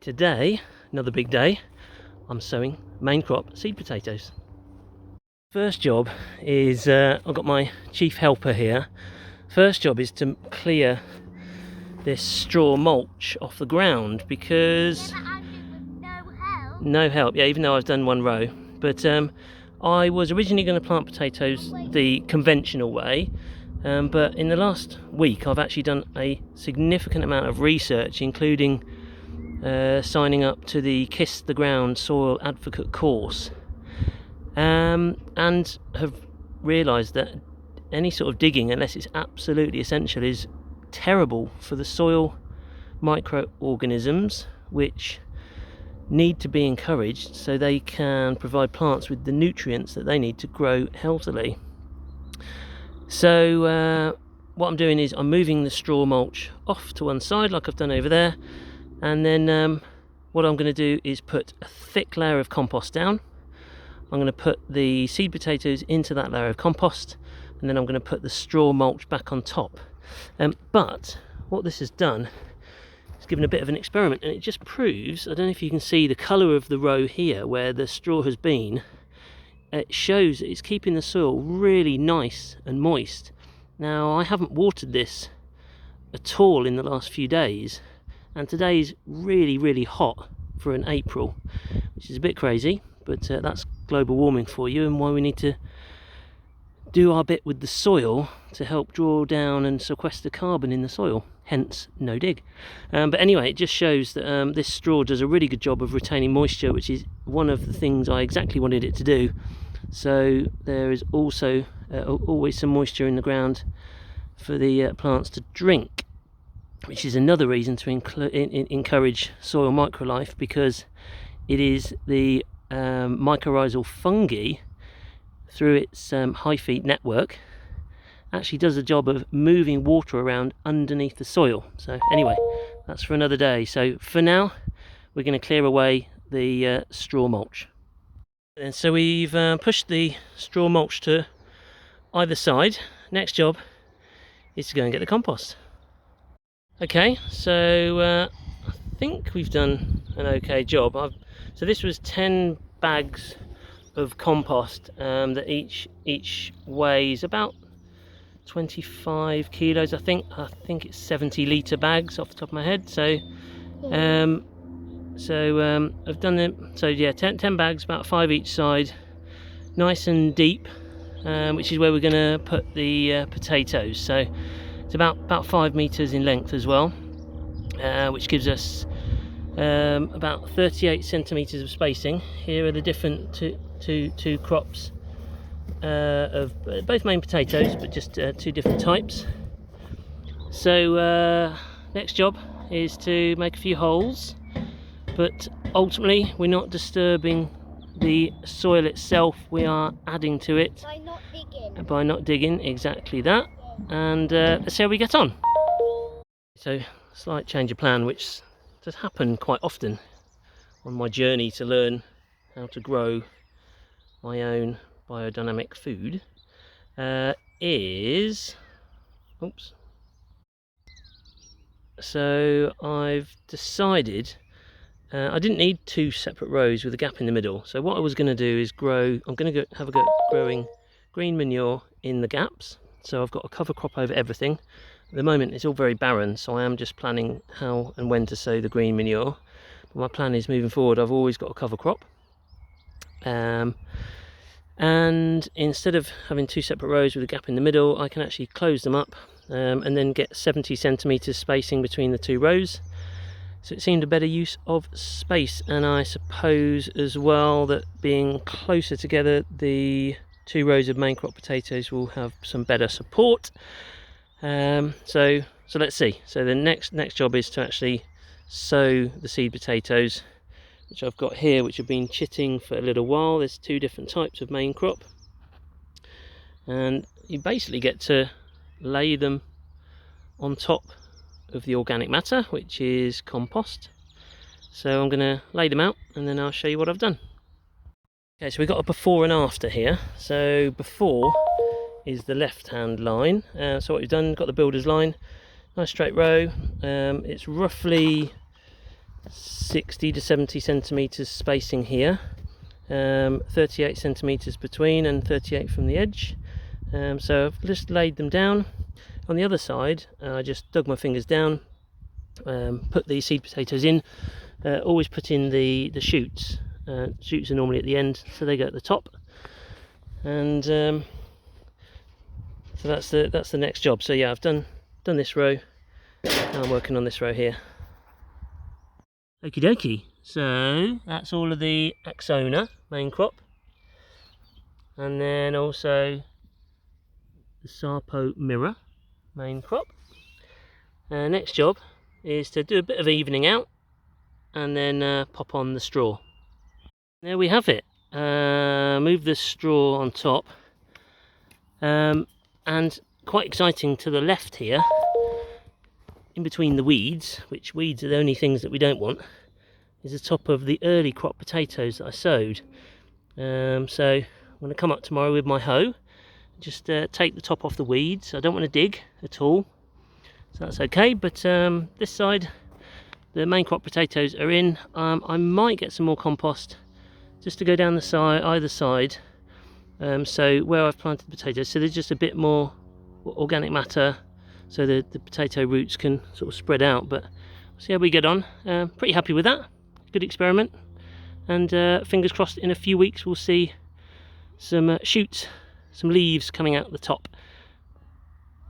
Today, another big day, I'm sowing main crop seed potatoes. First job is, I've got my chief helper here. First job is to clear this straw mulch off the ground because... No help, yeah, even though I've done one row. But I was originally going to plant potatoes the conventional way, but in the last week I've actually done a significant amount of research, including signing up to the Kiss the Ground Soil Advocate course, and have realised that any sort of digging, unless it's absolutely essential, is terrible for the soil microorganisms, which need to be encouraged so they can provide plants with the nutrients that they need to grow healthily. So what I'm doing is I'm moving the straw mulch off to one side like I've done over there, and then what I'm going to do is put a thick layer of compost down. I'm going to put the seed potatoes into that layer of compost, and then I'm going to put the straw mulch back on top. But what this has done, it's given a bit of an experiment, and it just proves, I don't know if you can see the colour of the row here where the straw has been, it shows that it's keeping the soil really nice and moist. Now, I haven't watered this at all in the last few days, and today's really hot for an April, which is a bit crazy, but that's global warming for you, and why we need to do our bit with the soil to help draw down and sequester carbon in the soil, hence no dig. But anyway, it just shows that this straw does a really good job of retaining moisture, which is one of the things I exactly wanted it to do. So there is also always some moisture in the ground for the plants to drink, which is another reason to encourage soil microlife, because it is the mycorrhizal fungi, through its hyphae network, actually does a job of moving water around underneath the soil. So anyway, that's for another day. So for now, we're going to clear away the straw mulch. And so we've pushed the straw mulch to either side. Next job is to go and get the compost. Okay, so I think we've done an okay job. So this was 10 bags of compost that each weighs about 25 kilos. I think it's 70 litre bags off the top of my head. So I've done it. So yeah, 10 bags, about 5 each side, nice and deep, which is where we're going to put the potatoes. So it's about 5 meters in length as well, which gives us about 38 centimeters of spacing. Here are the different two crops of both main potatoes, but just two different types. So next job is to make a few holes, but ultimately we're not disturbing the soil itself, we are adding to it by not digging, exactly that. And let's see how we get on. So slight change of plan, which does happen quite often on my journey to learn how to grow my own biodynamic food, so I've decided I didn't need 2 separate rows with a gap in the middle. So what I was going to do is I'm going to have a go at growing green manure in the gaps. So I've got a cover crop over everything. At the moment it's all very barren, so I am just planning how and when to sow the green manure. But my plan is, moving forward, I've always got a cover crop. And instead of having 2 separate rows with a gap in the middle, I can actually close them up and then get 70 centimeters spacing between the 2 rows. So it seemed a better use of space, and I suppose as well that being closer together, the 2 rows of main crop potatoes will have some better support. So let's see. So the next job is to actually sow the seed potatoes, which I've got here, which have been chitting for a little while. There's 2 different types of main crop, and you basically get to lay them on top of the organic matter, which is compost. So I'm going to lay them out and then I'll show you what I've done. Okay, so we've got a before and after here. So before is the left hand line. So what we've done, got the builder's line, nice straight row. It's roughly 60 to 70 centimeters spacing here, 38 centimeters between and 38 from the edge. So I've just laid them down. On the other side, I just dug my fingers down, put the seed potatoes in. Always put in the shoots. Shoots are normally at the end, so they go at the top. And so that's the next job. So yeah, I've done this row. Now I'm working on this row here. Okie dokie. So that's all of the Axona main crop, and then also the Sarpo Mirror main crop. Next job is to do a bit of evening out, and then pop on the straw. There we have it. Move the straw on top, and quite exciting to the left here, in between the weeds, which weeds are the only things that we don't want, is the top of the early crop potatoes that I sowed. So I'm going to come up tomorrow with my hoe, just take the top off the weeds. I don't want to dig at all, so that's okay. But this side, the main crop potatoes are in. I might get some more compost just to go down the side, either side, so where I've planted the potatoes, so there's just a bit more organic matter, so the potato roots can sort of spread out. But we'll see how we get on. Pretty happy with that. Good experiment, and fingers crossed in a few weeks we'll see some shoots, some leaves coming out the top.